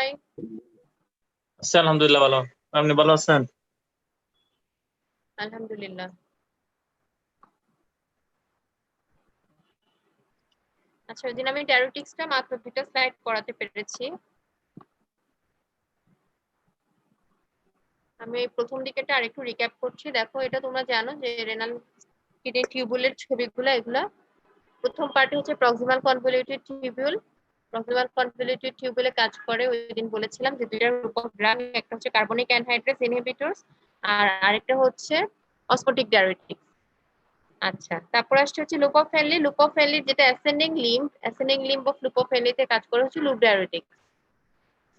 সবাই? আচ্ছা, আলহামদুলিল্লাহ ভালো। আপনি ভালো আছেন? আলহামদুলিল্লাহ। আচ্ছা, ওই দিন আমি ট্যারোটিক্সটা মাত্র 2টা স্লাইড করাতে পেরেছি। আমি প্রথম দিকেটা আরেকটু রিক্যাপ করছি। দেখো, এটা তোমরা জানো যে রেনাল কিডনি টিউবুলের ছবিগুলো এগুলা। প্রথম পার্টে হচ্ছে proximal convoluted tubule. Proximal convoluted টিউবুলে কাজ করে ওই দিন বলেছিলাম যে দুইটা গ্রুপ অফ ড্রাগ, একটা হচ্ছে কার্বনিক অ্যানহাইড্রেস ইনহিবিটরস আর আরেকটা হচ্ছে অসমোটিক ডায়ুরেটিক্স। আচ্ছা, তারপর আসছে হচ্ছে লুপোফেনলি। লুপোফেনলি যেটা অ্যাসেন্ডিং লিম্ব অফ লুপোফেনলিতে কাজ করে হচ্ছে লুপ ডায়ুরেটিক্স।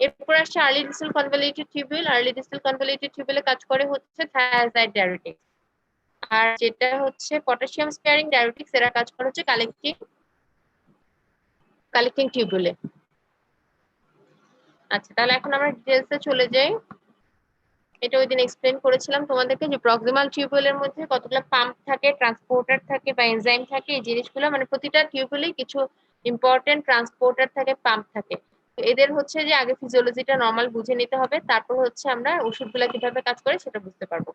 এরপর আসছে early distal convoluted tubule. Early distal convoluted টিউবুলে কাজ করে হচ্ছে থায়াজাইড ডায়ুরেটিক্স। আর যেটা হচ্ছে পটাশিয়াম স্পেয়ারিং ডায়ুরেটিক্স, এরা কাজ করে হচ্ছে কালেক্টিং টিউবুলে। আচ্ছা, তাহলে এখন আমরা ডিটেলসে চলে যাই। এটা ওই দিন এক্সপ্লেন করেছিলাম তোমাদেরকে যে প্রক্সিমাল টিউবুলের মধ্যে কতগুলো পাম্প থাকে, ট্রান্সপোর্টার থাকে বা এনজাইম থাকে। এই জিনিসগুলো মানে প্রতিটা টিউবুলেই কিছু ইম্পর্টেন্ট ট্রান্সপোর্টার থাকে, পাম্প থাকে। তো এদের হচ্ছে যে আগে ফিজিওলজিটা নর্মাল বুঝে নিতে হবে, তারপর হচ্ছে আমরা ওষুধগুলো কিভাবে কাজ করে সেটা বুঝতে পারবো।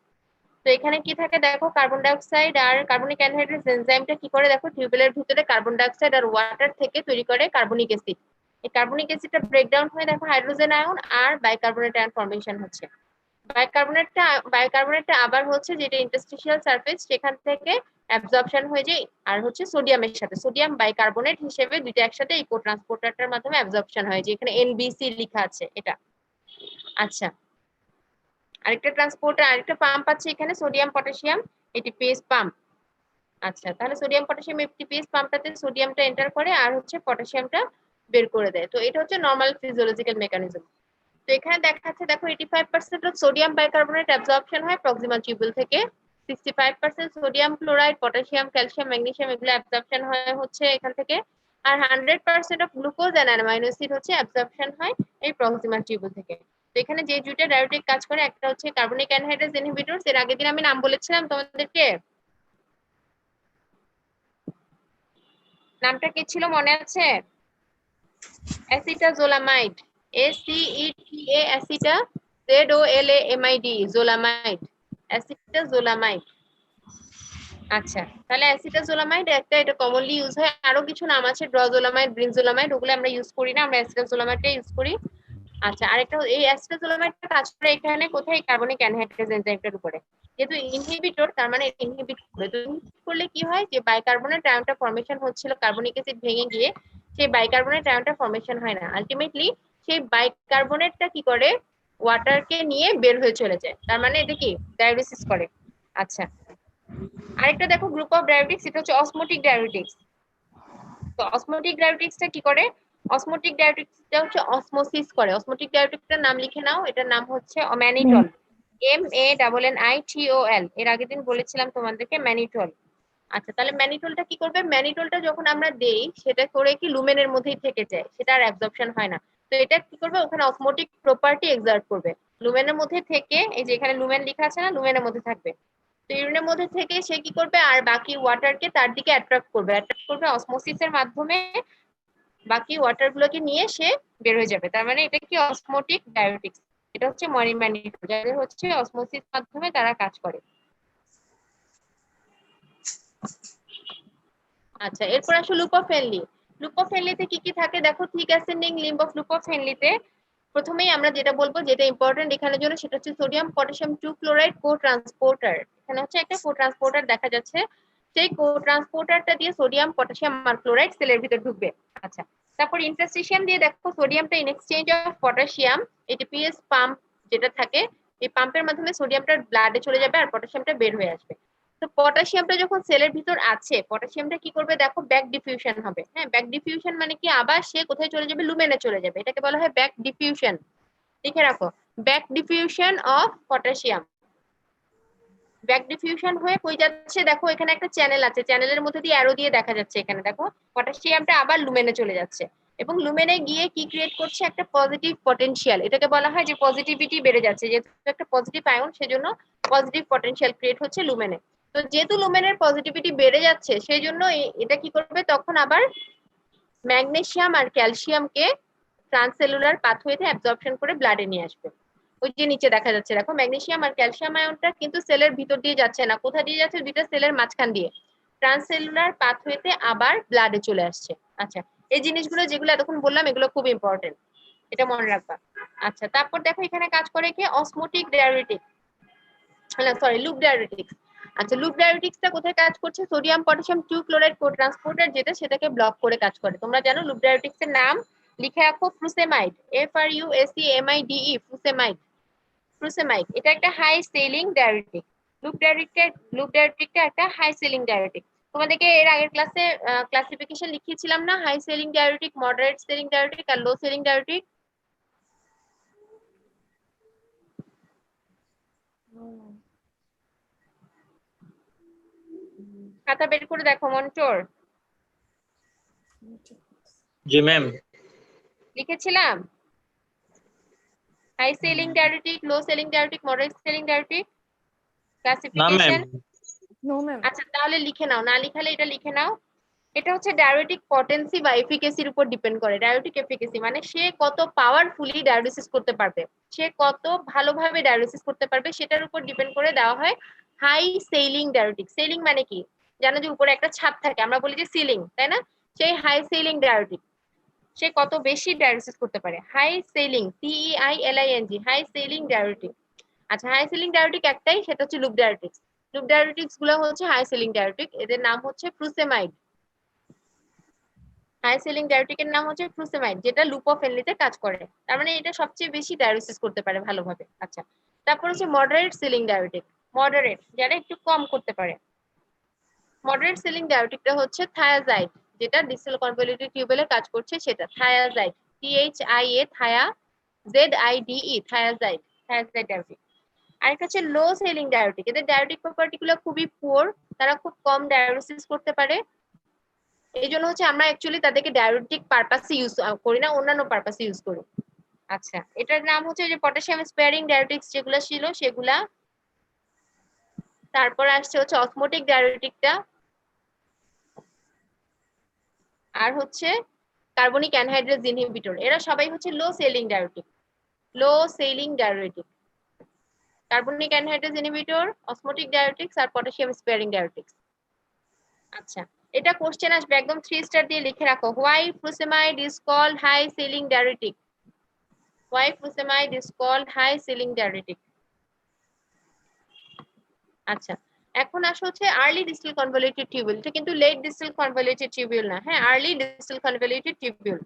তো এখানে কি থাকে দেখো, কার্বন ডাইঅক্সাইড আর কার্বনিক অ্যানহাইড্রেস এনজাইমটা কি করে দেখো, টিউবুলের ভিতরে কার্বন ডাইঅক্সাইড আর ওয়াটার থেকে তৈরি করে কার্বনিক অ্যাসিড। এই কার্বনিক অ্যাসিডটা ব্রেকডাউন হয়ে দেখো হাইড্রোজেন আয়ন আর বাইকার্বনেট আয়ন ফর্মেশন হচ্ছে। বাইকার্বনেটটা আবার হচ্ছে যেটা ইন্টারস্টিশিয়াল সারফেস, সেখান থেকে অ্যাবজর্পশন হয়ে যায় আর হচ্ছে সোডিয়ামের সাথে, সোডিয়াম বাইকার্বনেট হিসেবে দুইটা একসাথে ইকো ট্রান্সপোর্টারটার মাধ্যমে অ্যাবজর্পশন হয়, যেখানে এনবিসি লেখা আছে এটা। আচ্ছা, আরেকটা পাম্প আছে এখানে, সোডিয়াম পটাশিয়াম এটিপিএস পাম্প। আচ্ছা, তাহলে সোডিয়াম পটাশিয়াম এটিপিএস পাম্পটাতে সোডিয়ামটা এন্টার করে আর হচ্ছে পটাশিয়ামটা বের করে দেয়। তো এটা হচ্ছে নর্মাল ফিজিওলজিক্যাল মেকানিজম। তো এখানে দেখাচ্ছে দেখো 85% অফ সোডিয়াম বাইকার্বনেট অ্যাবজর্পশন হয় প্রক্সিমাল টিউবুল থেকে। 65% sodium chloride, potassium, calcium, magnesium এগুলো অ্যাবজর্পশন হয় হচ্ছে এখান থেকে। আর 100% of glucose and amino acid হচ্ছে অ্যাবজর্পশন হয় এই প্রক্সিমাল টিউবুল থেকে। তো এখানে যে দুইটা ডায়ুরেটিক কাজ করে, একটা হচ্ছে কার্বনিক অ্যানহাইড্রেস ইনহিবিটরস, এর আগের দিন আমি নাম বলেছিলাম তোমাদেরকে, নামটা কি ছিল মনে আছে? অ্যাসিটাজোলামাইড। ACETA ZOLAMID, জোলামাইড, acetazolamide. আচ্ছা, তাহলে অ্যাসিটাজোলামাইড একটা, এটা কমনলি ইউজ হয়। আরো কিছু নাম আছে, ড্রজোলামাইড, ব্রিনজোলামাইড, ওগুলো আমরা ইউজ করি না, আমরা অ্যাসিটাজোলামাইডটা ইউজ করি। আচ্ছা, আরেকটা এই অ্যাসিটাজোলামাইডটা কাজ করে এখানে কোথায়, কার্বনিক অ্যানহাইড্রেস এনজাইমটার উপরে। যেহেতু ইনহিবিটর, তার মানে ইনহিবিট করে, তো ইনহিবিট করলে কি হয় যে বাইকার্বনেট আয়নটা ফর্মেশন হচ্ছিল কার্বনিক অ্যাসিড ভেঙে গিয়ে, সেই বাইকার্বনেট আয়নটা ফর্মেশন হয় না। আলটিমেটলি সেই বাইকার্বনেটটা কি করে, ওয়াটারকে নিয়ে বের হয়ে চলে যায়, তার মানে এটা কি ডায়ালিসিস করে। আচ্ছা, আরেকটা দেখো গ্রুপ অফ ডায়াবেটিক্স, এটা হচ্ছে অসমোটিক ডায়াবেটিক্স। তো অসমোটিক ডায়াবেটিক্সটা কি করে, অসমোটিক ডায়াবেটিক্সটা হচ্ছে অসমোসিস করে। অসমোটিক ডায়াবেটিক্সটার নাম লিখে নাও, এটার নাম হচ্ছে ম্যানিটল। MANNITOL, এর আগের দিন বলেছিলাম তোমাদেরকে ম্যানিটল। আচ্ছা, তাহলে ম্যানিটলটা কি করবে, ম্যানিটলটা যখন আমরা দেই সেটা করে কি লুমেনের মধ্যেই থেকে যায়, সেটা আর অ্যাবজর্পশন হয় না। তো এটা কি করবে, ওখানে অসমোটিক প্রপার্টি এক্সার্ট করবে, লুমেনের মধ্যে থেকে, এই যে এখানে লুমেন লেখা আছে না, লুমেনের মধ্যে থাকবে। তো ইউরিনের মধ্যে থেকে সে কি করবে, আর বাকি ওয়াটারকে তার দিকে অ্যাট্রাক্ট করবে অসমোসিসের মাধ্যমে, বাকি ওয়াটার গুলোকে নিয়ে সে বের হয়ে যাবে। তার মানে এটা কি অসমোটিক ডায়াবেটিক্স। এটা হচ্ছে মনিম্যানিটল, যাদের হচ্ছে অসমোসিস মাধ্যমে তারা কাজ করে। আচ্ছা, এরপর আসো লুপোফেনলি। লুপোফেনলিতে কি কি থাকে দেখো, থিক অ্যাসেন্ডিং লিম্ব অফ লুপোফেনলিতে প্রথমেই আমরা যেটা বলবো, যেটা ইম্পর্টেন্ট এখানের জন্য, সেটা হচ্ছে সোডিয়াম পটাশিয়াম 2 ক্লোরাইড কো ট্রান্সপোর্টার। এখানে হচ্ছে একটা কো ট্রান্সপোর্টার দেখা যাচ্ছে, সেই কো ট্রান্সপোর্টারটা দিয়ে সোডিয়াম পটাশিয়াম আর ক্লোরাইড সেলের ভিতর ঢুকবে। আচ্ছা, তারপর ইন্টারস্টিশিয়াম দিয়ে দেখো, সোডিয়ামটা in exchange of potassium ATPase pump যেটা থাকে, এই পাম্পের মাধ্যমে সোডিয়ামটা ব্লাডে চলে যাবে আর পটাশিয়ামটা বের হয়ে আসবে। তো পটাশিয়ামটা যখন সেলের ভিতর আছে, পটাশিয়ামটা কি করবে দেখো, ব্যাক ডিফিউশন হবে। হ্যাঁ, ব্যাক ডিফিউশন মানে কি, আবার সে কোথায় চলে যাবে, লুমেনে চলে যাবে, এটাকে বলা হয় ব্যাক ডিফিউশন। লিখে রাখো, back diffusion of potassium. Back diffusion হয়ে কই যাচ্ছে দেখো, এখানে একটা চ্যানেল আছে, চ্যানেলের মধ্যে দিয়ে অ্যারো দিয়ে দেখা যাচ্ছে এখানে দেখো, পটাশিয়ামটা আবার লুমেনে চলে যাচ্ছে এবং লুমেনে গিয়ে কি ক্রিয়েট করছে, একটা পজিটিভ পটেনশিয়াল। এটাকে বলা হয় যে পজিটিভিটি বেড়ে যাচ্ছে, যেহেতু একটা পজিটিভ আয়ন, সেজন্য পজিটিভ পটেনশিয়াল ক্রিয়েট হচ্ছে লুমেনে। তো যেহেতু লুমেনের পজিটিভিটি বেড়ে যাচ্ছে, সেই জন্য এটা কি করবে তখন আবার ম্যাগনেসিয়াম আর ক্যালসিয়ামকে ট্রান্সসেলুলার পাথওয়েতে অ্যাবজর্পশন করে ব্লাডে নিয়ে আসবে। ওই যে নিচে দেখা যাচ্ছে দেখো ম্যাগনেসিয়াম আর ক্যালসিয়াম আয়নটা কিন্তু সেলের ভিতর দিয়ে যাচ্ছে না, কোথা দিয়ে যাচ্ছে? দুইটা সেলের মাঝখান দিয়ে ট্রান্সসেলুলার পাথওয়েতে আবার ব্লাডে চলে আসছে। আচ্ছা, এই জিনিসগুলো যেগুলো এতক্ষণ বললাম এগুলো খুব ইম্পর্টেন্ট, এটা মনে রাখবা। আচ্ছা, তারপর দেখো এখানে কাজ করে কি অসমোটিক ডায়ুরেটিক, না সরি লুপ ডায়ুরেটিক্স। আচ্ছা, লুপ ডায়ুরেটিক্সটা কোথায় কাজ করছে? সোডিয়াম পটাশিয়াম 2 ক্লোরাইড কো ট্রান্সপোর্টার যেটা, সেটাকে ব্লক করে কাজ করে। তোমরা জানো লুপ ডায়ুরেটিক্স এর নাম লিখে রাখো ফ্রুসেমাইড, FRUSEMIDE, ফ্রুসেমাইড। ফ্রুসেমাইড এটা একটা হাই সেলিং ডায়ুরেটিক। লুপ ডায়ুরেটিকটা একটা হাই সেলিং ডায়ুরেটিক। তোমাদেরকে এর আগের ক্লাসে ক্লাসিফিকেশন লিখিয়েছিলাম না, high ceiling diuretic, moderate ceiling diuretic আর লো সেলিং ডায়ুরেটিক। খাতা বের করে দেখো মনিটর, জি ম্যাম। লিখেছিলাম high ceiling diuretic, low ceiling diuretic, moderate ceiling diuretic না ম্যাম। ক্লাসিফিকেশন। আচ্ছা তাহলে লিখে নাও, না লিখালে এটা লিখে নাও। এটা হচ্ছে ডায়ুরেটিক পটেন্সি বা এফিকেসির উপর ডিপেন্ড করে। ডায়ুরেটিক এফিকেসি মানে সে কত পাওয়ারফুলি ডায়ালিসিস করতে পারবে, সে কত ভালোভাবে ডায়ালিসিস করতে পারবে সেটার উপর ডিপেন্ড করে দেওয়া হয় হাই সেইলিং ডায়ুরেটিক। সেইলিং মানে কি জানো? যে উপরে একটা ছাদ থাকে, আমরা বলি যে সিলিং, তাই না? সেই হাই সেইলিং ডায়ুরেটিক সে কত বেশি ডায়ালিসিস করতে পারে। High ceiling, CEILING, high ceiling diuretic. আচ্ছা, হাই সেলিং ডায়ুরেটিক একটাই, সেটা হচ্ছে লুপ ডায়ুরেটিক্স। লুপ ডায়ুরেটিক্স গুলো হচ্ছে হাই সেলিং ডায়ুরেটিক, এদের নাম হচ্ছে ফ্রুসেমাইড। হাই সেলিং ডায়ুরেটিকের নাম হচ্ছে ফ্রুসেমাইড, যেটা লুপোফেনলিতে কাজ করে। তার মানে এটা সবচেয়ে বেশি ডায়ালিসিস করতে পারে ভালোভাবে। আচ্ছা, তারপর হচ্ছে মডারেট সেলিং ডায়ুরেটিক। মডারেট যারা একটু কম করতে পারে। মডারেট সেলিং ডায়ুরেটিকটা হচ্ছে থায়াজাইড, যেটা ডিসটাল কনভলিউটেড টিউবেলে কাজ করছে সেটা thiazide, THIA, থায়া, ZIDE, thiazide, thiazide diuretic. আরেকটা হচ্ছে লো সেলিং ডায়ুরেটিক, এদের ডায়ুরেটিক প্রপার্টি গুলো খুবই পুয়ার, তারা খুব কম ডায়ালিসিস করতে পারে। এই জন্য হচ্ছে আমরা অ্যাকচুয়ালি তাদেরকে ডায়ুরেটিক পারপাসে ইউজ করি না, অন্যান্য পারপাসে ইউজ করি। আচ্ছা, এটার নাম হচ্ছে যে পটাশিয়াম স্পেয়ারিং ডায়ুরেটিক্স যেগুলো ছিল সেগুলা। তারপর আসছে হচ্ছে অসমোটিক ডায়ুরেটিকটা, আর হচ্ছে কার্বনিক অ্যানহাইড্রেজ ইনহিবিটর। এরা সবাই হচ্ছে low ceiling diuretic. Low ceiling diuretic, carbonic anhydrase inhibitor, osmotic diuretics আর পটাশিয়াম স্পেয়ারিং ডায়ুরেটিক্স। আচ্ছা, এটা কোশ্চেন আসবে একদম 3 স্টার দিয়ে লিখে রাখো। Why frusemide is called high ceiling diuretic? Why frusemide is called high ceiling diuretic? আচ্ছা, এখন আসো হচ্ছে আর্লি ডিস্টাল কনভলিউটেড টিউবিউল। এটা কিন্তু লেট ডিস্টাল কনভলিউটেড টিউবিউল না, হ্যাঁ আর্লি ডিস্টাল কনভলিউটেড টিউবিউল।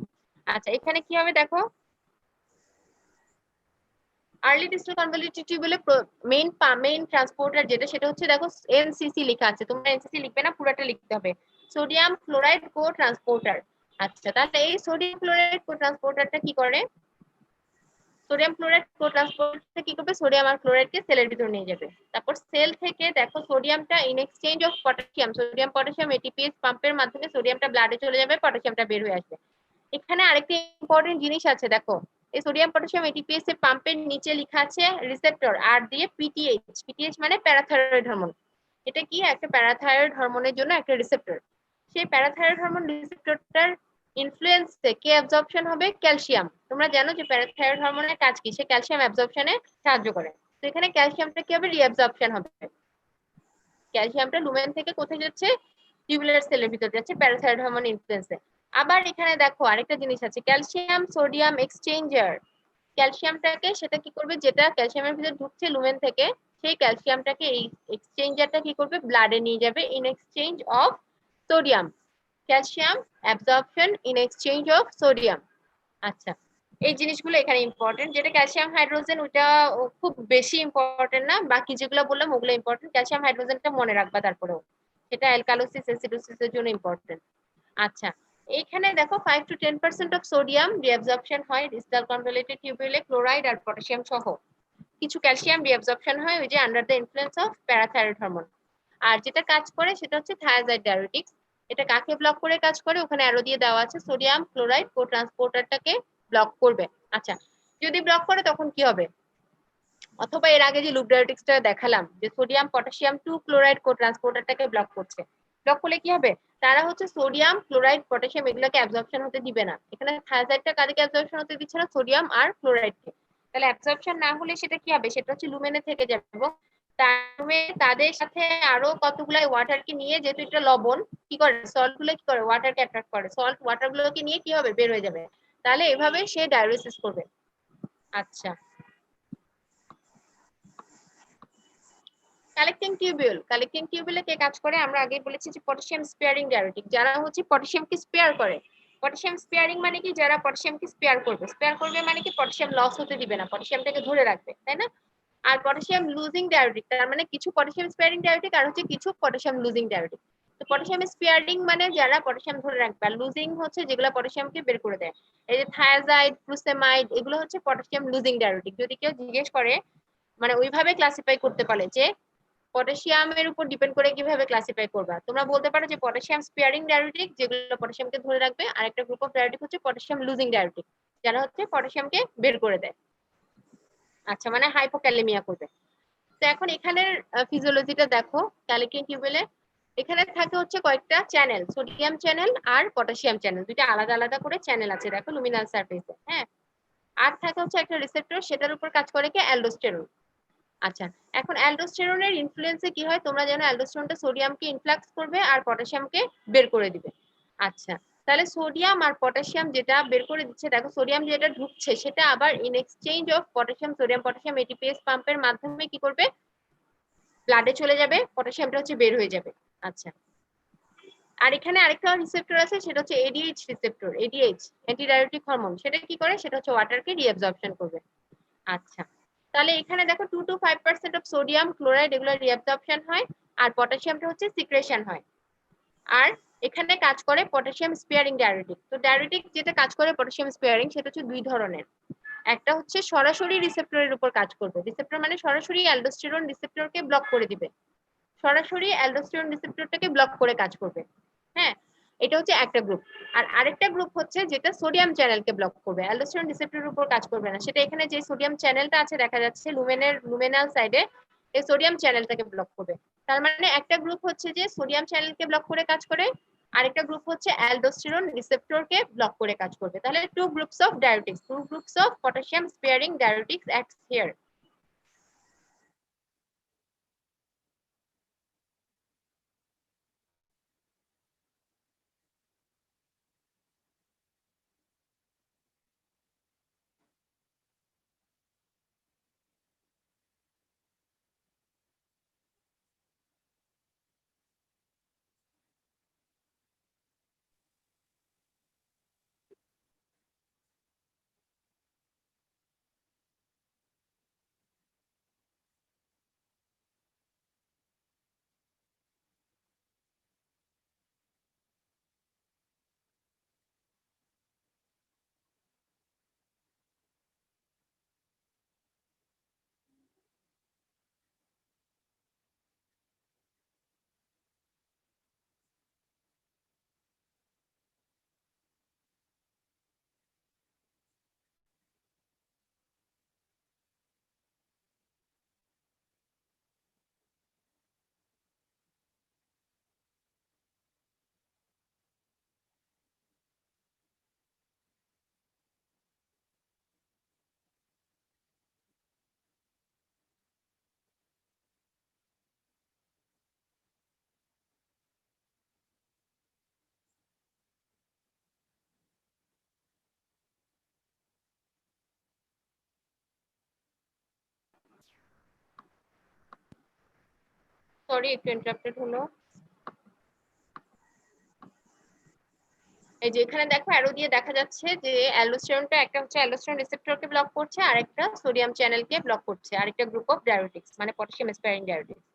আচ্ছা, এখানে কি হবে দেখো, আর্লি ডিস্টাল কনভলিউটেড টিউবিউলে মেইন ট্রান্সপোর্টার যেটা, সেটা হচ্ছে দেখো এনসিসি লেখা আছে, তোমরা এনসিসি লিখবে না, পুরোটা লিখতে হবে, সোডিয়াম ক্লোরাইড কো ট্রান্সপোর্টার। আচ্ছা, তাহলে এই সোডিয়াম ক্লোরাইড কো ট্রান্সপোর্টারটা কি করে? সোডিয়াম ক্লোরাইড কো ট্রান্সপোর্টার কি করবে? সোডিয়াম আর ক্লোরাইডকে সেলের ভিতর নিয়ে যাবে। তারপর সেল থেকে দেখো সোডিয়ামটা in exchange of potassium, sodium potassium ATPase পাম্পের মাধ্যমে সোডিয়ামটা ব্লাডে চলে যাবে, পটাশিয়ামটা বের হয়ে আসবে। এখানে আরেকটা ইম্পর্টেন্ট জিনিস আছে দেখো, এই সোডিয়াম পটাশিয়াম ATPase এর পাম্পের নিচে লেখা আছে রিসেপ্টর, আর দিয়ে PTH মানে প্যারাথাইরয়েড হরমোন। এটা কি? একটা প্যারাথাইরয়েড হরমোনের জন্য একটা রিসেপ্টর। সেই প্যারাথাইরয়েড হরমোন রিসেপ্টরটার ইনফ্লুয়েন্সে কে অ্যাবজর্পশন হবে? ক্যালসিয়াম। তোমরা জানো যে প্যারাথাইরয়েড হরমোনের কাজ কি? সে ক্যালসিয়াম অ্যাবজর্পশনে সাহায্য করে। তো এখানে ক্যালসিয়ামটা কি হবে? রিঅ্যাবজর্পশন হবে। ক্যালসিয়ামটা লুমেন থেকে কোথায় যাচ্ছে? টিউবুলার সেলের ভিতর যাচ্ছে প্যারাথাইরয়েড হরমোন ইনফ্লুয়েন্সে। আবার এখানে দেখো আরেকটা জিনিস আছে, ক্যালসিয়াম সোডিয়াম এক্সচেঞ্জার। ক্যালসিয়ামটাকে সেটা কি করবে? যেটা ক্যালসিয়ামের ভিতর ঢুকছে লুমেন থেকে, সেই ক্যালসিয়ামটাকে এই এক্সচেঞ্জারটা কি করবে? ব্লাডে নিয়ে যাবে in exchange of sodium. Calcium absorption in exchange of sodium. আচ্ছা, এই জিনিসগুলো এখানে ইম্পর্টেন্ট। যেটা ক্যালসিয়াম হাইড্রোজেন ওটা খুব বেশি ইম্পর্টেন্ট না, বাকি যেগুলো বললাম ওগুলো ইম্পর্টেন্ট। ক্যালসিয়াম হাইড্রোজেনটা মনে রাখবা তারপরেও, সেটা অ্যালকালোসিস অ্যাসিডোসিস এর জন্য ইম্পর্টেন্ট। আচ্ছা, এইখানে দেখো 5 to 10% অফ সোডিয়াম রিঅ্যাবজর্পশন হয় ডিস্টাল কনভলিউটেড টিউবিউলে ক্লোরাইড আর পটাশিয়াম সহ। কিছু ক্যালসিয়াম রিঅ্যাবজর্পশন হয় ওই যে under the influence of parathyroid hormone. আর যেটা কাজ করে সেটা হচ্ছে থায়াজাইড ডায়ুরেটিক্স। এটা কাকে ব্লক করে কাজ করে? ওখানে অ্যারো দিয়ে দেওয়া আছে, সোডিয়াম ক্লোরাইড কো ট্রান্সপোর্টারটাকে ব্লক করবে। আচ্ছা, যদি ব্লক করে তখন কি হবে? অথবা এর আগে যে লুপ ডায়ুরেটিক্সটা দেখালাম যে সোডিয়াম পটাশিয়াম 2 ক্লোরাইড কো ট্রান্সপোর্টারটাকে ব্লক করছে, ব্লক করলে কি হবে? তারা হচ্ছে সোডিয়াম ক্লোরাইড পটাশিয়াম এগুলোকে অ্যাবজর্পশন হতে দিবে না। এখানে থায়াজাইডটা কাদেরকে অ্যাবজর্পশন হতে দিচ্ছে না? সোডিয়াম আর ক্লোরাইডকে। তাহলে অ্যাবজর্পশন না হলে সেটা কি হবে? সেটা হচ্ছে লুমেনে থেকে যাবে এবং তাদের সাথে আরো কতগুলাই ওয়াটারকে নিয়ে, যেহেতু এটা লবণ, কি করে সল্ট গুলো কি করে ওয়াটারকে অ্যাট্রাক্ট করে, সল্ট ওয়াটার গুলোকে নিয়ে কি হবে? বের হয়ে যাবে। তাহলে এভাবে সে ডায়ুরেসিস করবে। আচ্ছা, কালেক্টিং টিউবিউলে কে কাজ করে? আমরা আগে বলেছি যে পটাশিয়াম স্পেয়ারিং ডায়ুরেটিক, যারা হচ্ছে পটাশিয়ামকে স্পেয়ার করে। পটাশিয়াম স্পেয়ারিং মানে কি? যারা পটাশিয়ামকে স্পেয়ার করবে মানে কি? পটাশিয়াম লস হতে দিবে না, পটাশিয়ামটাকে ধরে রাখবে, তাই না? আর পটাশিয়াম লুজিং ডায়ুরেটিক, তার মানে কিছু পটাশিয়াম স্পেয়ারিং ডায়ুরেটিক আর হচ্ছে কিছু পটাশিয়াম লুজিং ডায়ুরেটিক। তো পটাশিয়াম স্পেয়ারিং মানে যারা পটাশিয়াম ধরে রাখবে, আর লুজিং হচ্ছে যেগুলো পটাশিয়ামকে বের করে দেয়। এই যে থায়াজাইড, ফ্লুসেমাইড, এগুলো হচ্ছে পটাশিয়াম লুজিং ডায়ুরেটিক। যদি কেউ জিজ্ঞেস করে, মানে ওইভাবে ক্লাসিফাই করতে পারে যে পটাশিয়ামের উপর ডিপেন্ড করে কিভাবে ক্লাসিফাই করবা, তোমরা বলতে পারো যে পটাশিয়াম স্পেয়ারিং ডায়ুরেটিক যেগুলো পটাশিয়ামকে ধরে রাখবে, আর একটা গ্রুপ অফ ডায়ুরেটিক হচ্ছে পটাশিয়াম লুজিং ডায়ুরেটিক, যারা হচ্ছে পটাশিয়ামকে বের করে দেয়। আচ্ছা, মানে হাইপোক্যালেমিয়া করবে। তো এখন এখানের ফিজিওলজিটা দেখো। ক্যালিকিন টিউবেলে এখানে থাকে হচ্ছে কয়েকটা চ্যানেল, সোডিয়াম চ্যানেল আর পটাশিয়াম চ্যানেল, দুইটা আলাদা আলাদা করে চ্যানেল আছে দেখো লুমিনাল সারফেসে। হ্যাঁ, আর থাকে হচ্ছে একটা রিসেপ্টর, সেটার উপর কাজ করে কি? অ্যালডোস্টেরন। আচ্ছা, এখন অ্যালডোস্টেরনের ইনফ্লুয়েন্সে কি হয়? তোমরা জানো অ্যালডোস্টেরনটা সোডিয়ামকে ইনফ্লাক্স করবে আর পটাশিয়ামকে বের করে দিবে। আচ্ছা, তাহলে সোডিয়াম আর পটাশিয়াম যেটা বের করে দিচ্ছে, দেখো সোডিয়াম যেটা ঢুকছে সেটা আবার in exchange of potassium, sodium potassium ATPase পাম্পের মাধ্যমে কি করবে? ব্লাডে চলে যাবে, পটাশিয়ামটা হচ্ছে বের হয়ে যাবে। আচ্ছা, আর এখানে আরেকটা রিসেপ্টর আছে, সেটা হচ্ছে ADH receptor, ADH anti diuretic hormone. সেটা কি করে? সেটা হচ্ছে ওয়াটারকে রিঅ্যাবজর্পশন করবে। আচ্ছা, তাহলে এখানে দেখো 2 to 5% অফ সোডিয়াম ক্লোরাইড এগুলো রিঅ্যাবজর্পশন হয়, আর পটাশিয়ামটা হচ্ছে সিক্রেশন হয়। আর এখানে কাজ করে পটাশিয়াম স্পেয়ারিং ডায়ুরেটিক। তো ডায়ুরেটিক যেটা কাজ করে পটাশিয়াম স্পেয়ারিং, সেটা হচ্ছে দুই ধরনের। একটা হচ্ছে সরাসরি রিসেপ্টরের উপর কাজ করবে, রিসেপ্টর মানে সরাসরি অ্যালডোস্টেরন রিসেপ্টরকে ব্লক করে দিবে, সরাসরি অ্যালডোস্টেরন রিসেপ্টরটাকে ব্লক করে কাজ করবে। হ্যাঁ, এটা হচ্ছে একটা গ্রুপ। আর আরেকটা গ্রুপ হচ্ছে যেটা সোডিয়াম চ্যানেলকে ব্লক করবে, অ্যালডোস্টেরন রিসেপ্টরের উপর কাজ করবে না। সেটা এখানে যে সোডিয়াম চ্যানেলটা আছে দেখা যাচ্ছে লুমেনাল সাইডে, এই সোডিয়াম চ্যানেলটাকে ব্লক করবে। তার মানে একটা গ্রুপ হচ্ছে যে সোডিয়াম চ্যানেলকে ব্লক করে কাজ করে, আরেকটা গ্রুপ হচ্ছে অ্যালডোস্টেরন রিসেপ্টরকে ব্লক করে কাজ করবে। তাহলে two groups of diuretics, two groups of potassium sparing diuretics acts here. Sorry, একটু ইন্টারাপ্টেড হলো। এই যে এখানে দেখো অ্যারো দিয়ে দেখা যাচ্ছে যে অ্যালডোস্টেরনটা একটা হচ্ছে অ্যালডোস্টেরন রিসেপ্টরকে ব্লক করছে, আর একটা সোডিয়াম চ্যানেলকে ব্লক করছে, আরেকটা গ্রুপ অফ ডায়ুরেটিক্স মানে পটাশিয়াম স্পেয়ারিং ডায়ুরেটিক্স।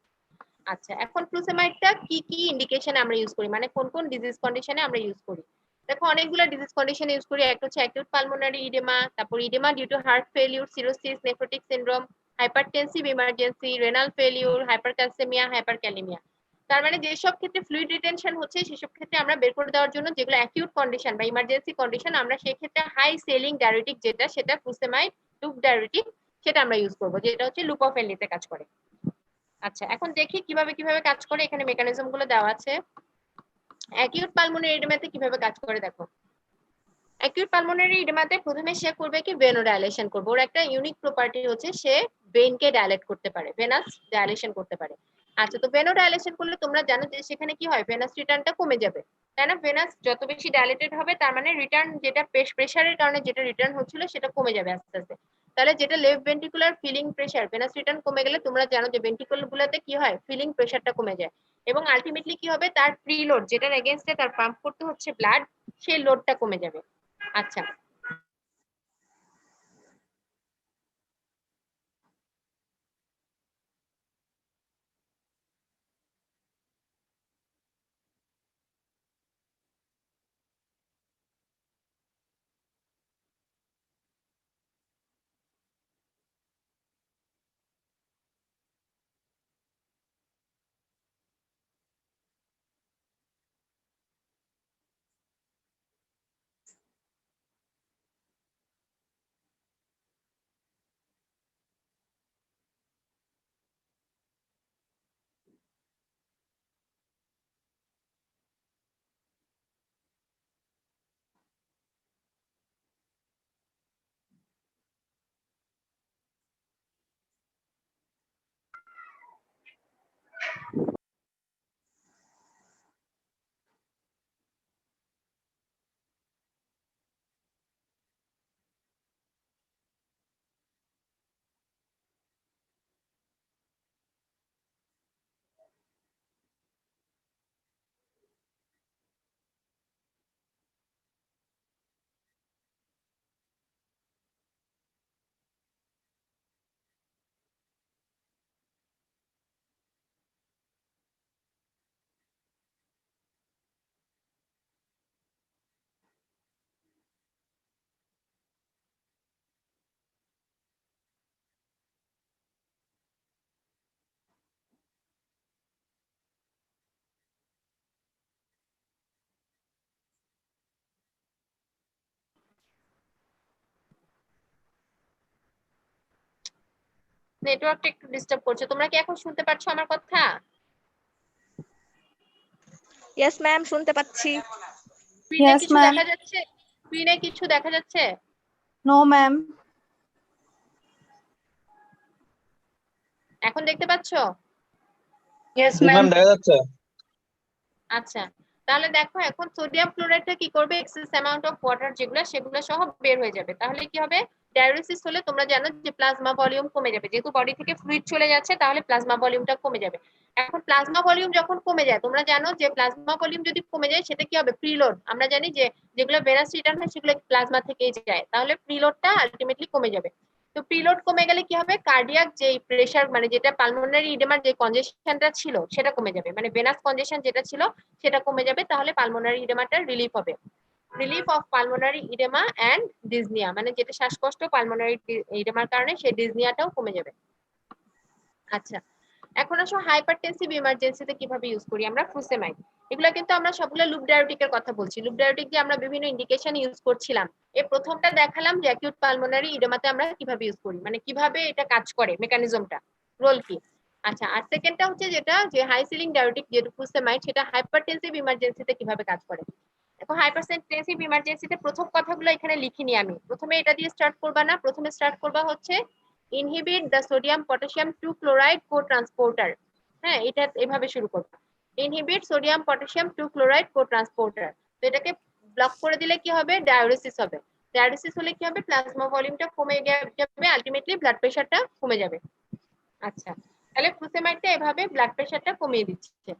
আচ্ছা, এখন ফ্লুসেমাইডটা কি কি ইন্ডিকেশনে আমরা ইউজ করি, মানে কোন কোন ডিজিজ কন্ডিশনে আমরা ইউজ করি? দেখো অনেকগুলো ডিজিজ কন্ডিশনে ইউজ করি। একটা হচ্ছে অ্যাকিউট পালমোনারি ইডেমা, তারপর oedema due to heart failure, cirrhosis, nephrotic syndrome, hypertensive emergency, renal failure, hypercalcaemia, hyperkalaemia. তার মানে যেসব ক্ষেত্রে ফ্লুইড রিটেনশন হচ্ছে সেসব ক্ষেত্রে আমরা বের করে দেওয়ার জন্য, যেগুলো অ্যাকিউট কন্ডিশন বা ইমার্জেন্সি কন্ডিশন, আমরা সেই ক্ষেত্রে হাই সেলিং ডায়ুরেটিক যেটা, সেটা ফ্লুসেমাইড টুব ডায়ুরেটিক, সেটা আমরা ইউজ করব, যেটা হচ্ছে লুপোফেনলিতে কাজ করে। আচ্ছা, এখন দেখি কিভাবে কিভাবে কাজ করে। এখানে মেকানিজম গুলো দেওয়া আছে। অ্যাকিউট পালমোনারি এডিমাতে কিভাবে কাজ করে দেখো। অ্যাকিউট পালমোনারি এডিমাতে প্রথমে সে করবে কি ভেনোডাইলেশন করবে। ওর একটা ইউনিক প্রপার্টি হচ্ছে সে ভেনকে ডাইলেট করতে পারে, ভেনাস ডাইলেশন করতে পারে। আচ্ছা, তো ভেনোডাইলেশন করলে তোমরা জানো যে সেখানে কি হয়, ভেনাস রিটার্নটা কমে যাবে, তাই না? ভেনাস যত বেশি ডাইলেটেড হবে তার মানে রিটার্ন যেটা প্রেসারের কারণে যেটা রিটার্ন হচ্ছিল সেটা কমে যাবে আস্তে আস্তে। তাহলে যেটা left ventricular filling pressure, venous return কমে গেলে তোমরা জানো যে ভেন্ট্রিকুলার গুলোতে কি হয়, ফিলিং প্রেসারটা কমে যায় এবং আলটিমেটলি কি হবে, তার প্রিলোড যেটার এগেইনস্টে তার পাম্প করতে হচ্ছে ব্লাড, সেই লোডটা কমে যাবে। আচ্ছা, নেটওয়ার্কটা একটু ডিস্টার্ব করছে। তোমরা কি এখন শুনতে পাচ্ছ আমার কথা? ইয়েস ম্যাম, শুনতে পাচ্ছি। স্ক্রিনে Yes, কিছু ma'am. দেখা যাচ্ছে? স্ক্রিনে কিছু দেখা যাচ্ছে? No, ma'am. এখন দেখতে পাচ্ছো? Yes, জি ম্যাম, ma'am. দেখা যাচ্ছে। আচ্ছা, তাহলে দেখো এখন সোডিয়াম ক্লোরাইডটা কি করবে, এক্সেস অ্যামাউন্ট অফ ওয়াটার যেগুলো সেগুলো সহ বের হয়ে যাবে। তাহলে কি হবে, ডায়ালিসিস হলে তোমরা জানো যে প্লাজমা ভলিউম কমে যাবে, যেহেতু বডি থেকে ফ্লুইড চলে যাচ্ছে তাহলে প্লাজমা ভলিউমটা কমে যাবে। এখন প্লাজমা ভলিউম যখন কমে যায়, তোমরা জানো যে প্লাজমা ভলিউম যদি কমে যায় সেটা কি হবে, প্রিলোড। আমরা জানি যে যেগুলো ভেনাস রিটার্ন হয় সেগুলো প্লাজমা থেকেই যায়, তাহলে প্রিলোডটা আলটিমেটলি কমে যাবে। তো প্রিলোড কমে গেলে কি হবে, কার্ডিয়াক যে প্রেসার মানে যেটা পালমোনারি ইডেমার যে কনজেশনটা ছিল সেটা কমে যাবে, মানে ভেনাস কনজেশন যেটা ছিল সেটা কমে যাবে, তাহলে পালমোনারি ইডেমাটা রিলিফ হবে। Relief of pulmonary oedema and dyspnoea, মানে যেটা শ্বাসকষ্ট পালমোনারি ইডেমার কারণে সেই ডিজনিয়াটাও কমে যাবে। আচ্ছা, এখন আসো হাইপারটেনসিভ ইমার্জেন্সিতে কিভাবে ইউজ করি আমরা ফুসেমাইড। এগুলো কিন্তু আমরা সবগুলো লুপ ডায়াবেটিকের কথা বলছি। লুপ ডায়াবেটিক যে আমরা বিভিন্ন ইন্ডিকেশন ইউজ করছিলাম, এই প্রথমটা দেখালাম যে অ্যাকিউট পালমোনারি ইডেমাতে আমরা কিভাবে ইউজ করি, মানে কিভাবে এটা কাজ করে, মেকানিজমটা, রোল কি। আচ্ছা, আর সেকেন্ডটা হচ্ছে যেটা যে হাই সিলিং ডায়াবেটিক যেটা ফুসেমাইড, সেটা হাইপারটেনসিভ ইমার্জেন্সিতে কিভাবে কাজ করে। দেখো, হাইপারটেনসিভ ইমার্জেন্সিতে প্রথম কথাগুলো এখানে লিখিনি আমি, প্রথমে এটা দিয়ে স্টার্ট করবা না, প্রথমে স্টার্ট করবা হচ্ছে inhibit the sodium potassium 2 chloride co transporter. হ্যাঁ, এটা এভাবে শুরু করবা, ইনহিবিট সোডিয়াম পটাশিয়াম 2 ক্লোরাইড কো ট্রান্সপোর্টার। তো এটাকে ব্লক করে দিলে কি হবে, ডায়ালিসিস হবে। ডায়ালিসিস হলে কি হবে, প্লাজমা ভলিউমটা কমে যাবে, আলটিমেটলি ব্লাড প্রেশারটা কমে যাবে। আচ্ছা, তাহলে ফুসেমাইডটা এভাবে ব্লাড প্রেশারটা কমিয়ে দিচ্ছে।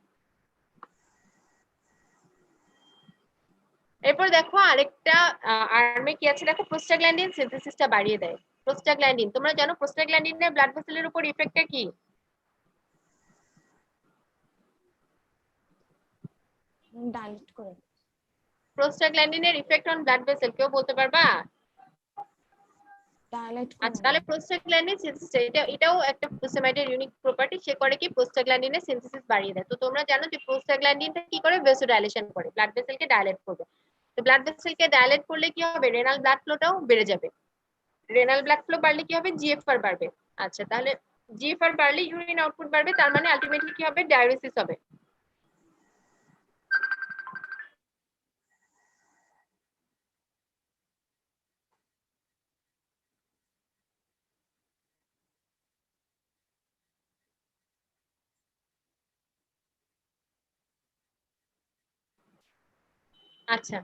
এরপর দেখো আরেকটা আর্মে কি আছে, দেখো প্রোস্টাগ্ল্যান্ডিন সিনথেসিসটা বাড়িয়ে দেয়। প্রোস্টাগ্ল্যান্ডিন, তোমরা জানো প্রোস্টাগ্ল্যান্ডিনের ব্লাড ভেসেলের উপর ইফেক্টটা কি? ডাইলেট করে। প্রোস্টাগ্ল্যান্ডিনের ইফেক্ট অন ব্লাড ভেসেল কেউ বলতে পারবা? ডাইলেট আচ্ছা, করে। তাহলে প্রোস্টাগ্ল্যান্ডিন সিনথেসিস এটাও একটা ফুসেমাইডের ইউনিক প্রপার্টি, সে করে কি প্রোস্টাগ্ল্যান্ডিনের সিনথেসিস বাড়িয়ে দেয়। তো তোমরা জানো যে প্রোস্টাগ্ল্যান্ডিনটা কি করে, ভেসোডাইলেশন করে, ব্লাড ভেসেলকে ডাইলেট করবে। তো ব্লাড ভেসেলকে ডাইলেট করলে কি হবে, রেনাল ব্লাড ফ্লোটাও বেড়ে যাবে। রেনাল ব্লাড ফ্লো বাড়লে কি হবে, জিএফআর বাড়বে। আচ্ছা, তাহলে জিএফআর বাড়লে ইউরিন আউটপুট বাড়বে, তার মানে আলটিমেটলি কি হবে, ডায়ালিসিস হবে। আচ্ছা,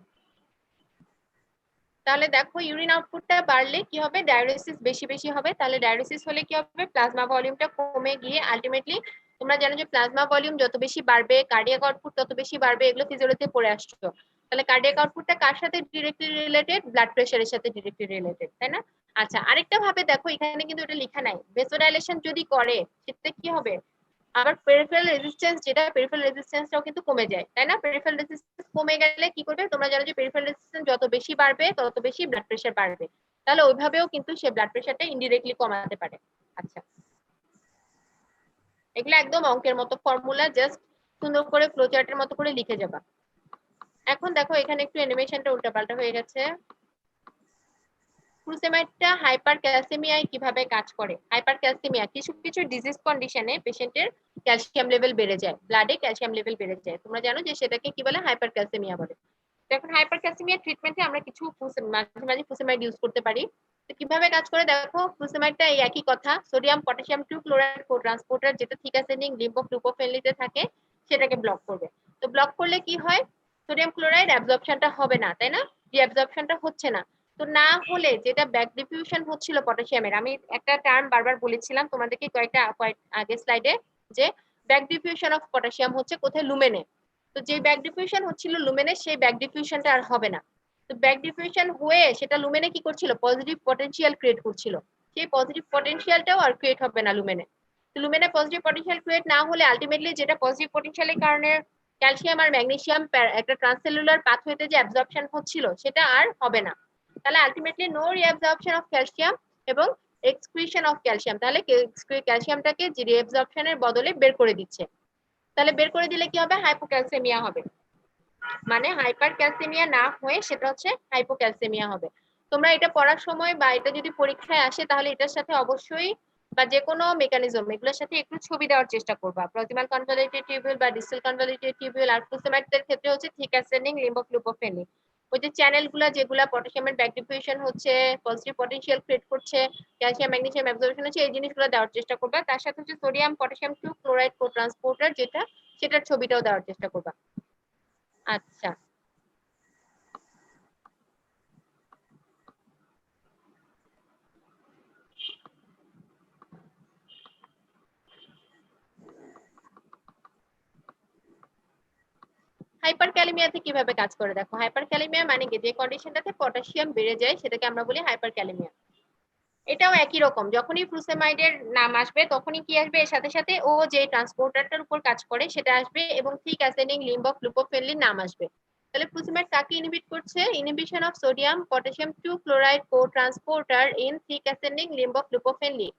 তাহলে দেখো ইউরিন আউটপুটটা বাড়লে কি হবে, ডায়ালিসিস বেশি বেশি হবে। তাহলে ডায়ালিসিস হলে কি হবে, প্লাজমা ভলিউমটা কমে গিয়ে আলটিমেটলি তোমরা জানো যে প্লাজমা ভলিউম যত বেশি বাড়বে কার্ডিয়াক আউটপুট তত বেশি বাড়বে, এগুলো ফিজিওলজিতে পড়ে আসছো। তাহলে কার্ডিয়াক আউটপুটটা কার সাথে ডিরেক্টলি রিলেটেড, ব্লাড প্রেশারের সাথে ডিরেক্টলি রিলেটেড, তাই না? আচ্ছা, আরেকটা ভাবে দেখো, এখানে কিন্তু এটা লেখা নাই, ভেসোডাইলেশন যদি করে সেটা কি হবে, আবার পেরিফেরাল রেজিস্ট্যান্স, যেটা পেরিফেরাল রেজিস্ট্যান্সটাও কিন্তু কমে যায়, তাই না? পেরিফেরাল রেজিস্ট্যান্স কমে গেলে কি করবে, তোমরা জানো যে পেরিফেরাল রেজিস্ট্যান্স যত বেশি বাড়বে তত বেশি ব্লাড প্রেশার বাড়বে। তাহলে ওইভাবেও কিন্তু সে ব্লাড প্রেশারটা ইনডিরেক্টলি কমাতে পারে। আচ্ছা, এগুলো একদম অঙ্কের মতো ফর্মুলা, জাস্ট সুন্দর করে ফ্লো চার্টের মতো করে লিখে যাবা। এখন দেখো এখানে একটু অ্যানিমেশনটা উল্টাপাল্টা হয়ে গেছে। ফুরোসেমাইডটা হাইপার ক্যালসিমিয়ায় কিভাবে কাজ করে? হাইপার ক্যালসিমিয়া কিছু কিছু ডিজিজ কন্ডিশনে পেশেন্টের ক্যালসিয়াম লেভেল বেড়ে যায়, ব্লাডে ক্যালসিয়াম লেভেল বেড়ে যায়, তোমরা জানো যে সেটাকে কি বলে, হাইপার ক্যালসিমিয়া বলে। তো এখন হাইপার ক্যালসিমিয়া ট্রিটমেন্টে আমরা কিছু মাঝে মাঝে ফুরোসেমাইড ইউজ করতে পারি। তো কিভাবে কাজ করে দেখো, ফুরোসেমাইডটা এই একই কথা, সোডিয়াম পটাশিয়াম 2 ক্লোরাইড কো ট্রান্সপোর্টার যেটা থিকাসেনিং লিম্ফ গ্লুকোফেনলিতে থাকে সেটাকে ব্লক করবে। তো ব্লক করলে কি হয়, সোডিয়াম ক্লোরাইড অ্যাবজর্পশনটা হবে না, তাই না? রিঅ্যাবজর্পশনটা হচ্ছে না। তো না হলে যেটা ব্যাক ডিফিউশন হচ্ছিল পটাশিয়ামের, আমি একটা টার্ম বারবার বলেছিলাম তোমাদেরকে কয়েকটা আগে স্লাইডে, যে ব্যাক ডিফিউশন অফ পটাশিয়াম হচ্ছে কোথায়, লুমেনে। তো যে ব্যাক ডিফিউশন হচ্ছিল লুমেনে, সেই ব্যাক ডিফিউশনটা আর হবে না। তো ব্যাক ডিফিউশন হয়ে সেটা লুমেনে কি করছিল, পজিটিভ পটেনশিয়াল ক্রিয়েট করছিল, সেই পজিটিভ পটেনশিয়ালটাও আর ক্রিয়েট হবে না লুমেনে। তো লুমেনে পজিটিভ পটেনশিয়াল ক্রিয়েট না হলে আলটিমেটলি যেটা পজিটিভ পটেনশিয়ালের কারণে ক্যালসিয়াম আর ম্যাগনেসিয়াম একটা ট্রান্সসেলুলার পাথওয়েতে যে অ্যাবজর্পশন হচ্ছিল সেটা আর হবে না। তাহলে ultimately no reabsorption of calcium এবং এক্সক্রিশন অফ ক্যালসিয়াম, তাহলে ক্যালসিয়ামটাকে যে রিঅ্যাবজর্পশনের বদলে বের করে দিচ্ছে। তাহলে বের করে দিলে কি হবে, হাইপোক্যালসেমিয়া হবে, মানে হাইপার ক্যালসেমিয়া না হয়ে সেটা হচ্ছে হাইপোক্যালসেমিয়া হবে। তোমরা এটা পড়ার সময় বা এটা যদি পরীক্ষায় আসে তাহলে এটার সাথে অবশ্যই বা যে কোনো মেকানিজম এগুলোর সাথে একটু ছবি দেওয়ার চেষ্টা করবা, প্রক্সিমাল কনভলিউটেড টিউবিউল বা ডিস্টাল কনভলিউটেড টিউবিউল। আর ফুরোসেমাইডের ক্ষেত্রে হচ্ছে থিক অ্যাসেন্ডিং লিম্ফোগ্লুকোফেনিক, ওই যে চ্যানেলগুলো যেগুলা পটাশিয়ামের ব্যাক ডিফিউশন হচ্ছে, পজিটিভ পটেনশিয়াল ক্রিয়েট করছে, ক্যালসিয়াম ম্যাগনেসিয়াম অ্যাবজর্পশন হচ্ছে, এই জিনিসগুলো দেওয়ার চেষ্টা করবা। তার সাথে হচ্ছে সোডিয়াম পটাশিয়াম 2 ক্লোরাইড কো ট্রান্সপোর্টার যেটা, সেটার ছবিটাও দেওয়ার চেষ্টা করবা। আচ্ছা, হাইপারক্যালেমিয়াতে কিভাবে কাজ করে দেখো। হাইপারক্যালেমিয়া মানে কি, যে কন্ডিশনটাতে পটাশিয়াম বেড়ে যায় সেটাকে আমরা বলি হাইপারক্যালেমিয়া। এটাও একই রকম, যখনই ফুরোসেমাইডের নাম আসবে তখনই কি আসবে, এর সাথে সাথে ও যে ট্রান্সপোর্টারটার উপর কাজ করে সেটা আসবে এবং thick ascending limb of loop of Henle নাম আসবে। তাহলে ফুরোসেমাইড কাকে ইনহিবিট করছে, inhibition of sodium potassium 2 chloride cotransporter in thick ascending limb of loop of Henle.